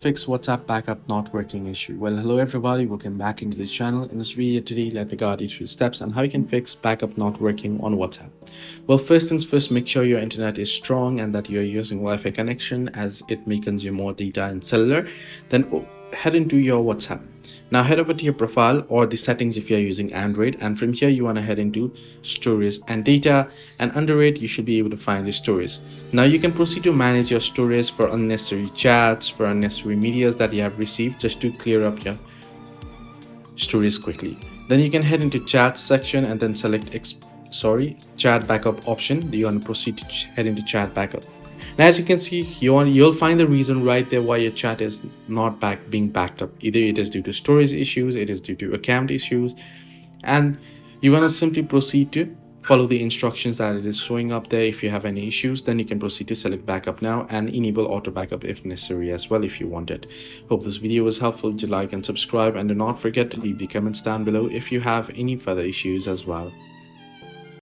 Fix WhatsApp backup not working issue. Well, hello everybody, welcome back into the channel. In this video today, let me guide you through steps on how you can fix backup not working on WhatsApp. Well, first things first, make sure your internet is strong and that you're using Wi-Fi connection as it may consume more data and cellular. Then head into your WhatsApp. Now head over to your profile or the settings if you're using Android, and from here you want to head into storage and data, and under it you should be able to find the storage. Now you can proceed to manage your storage for unnecessary chats, for unnecessary medias that you have received, just to clear up your storage quickly. Then you can head into chat section and then select chat backup option. You want to proceed to head into chat backup. Now, as you can see, you'll find the reason right there why your chat is not being backed up. Either it is due to storage issues, it is due to account issues, and you want to simply proceed to follow the instructions that it is showing up there. If you have any issues, then you can proceed to select backup now and enable auto backup if necessary as well if you want it. Hope this video was helpful. Do like and subscribe, and do not forget to leave the comments down below if you have any further issues as well.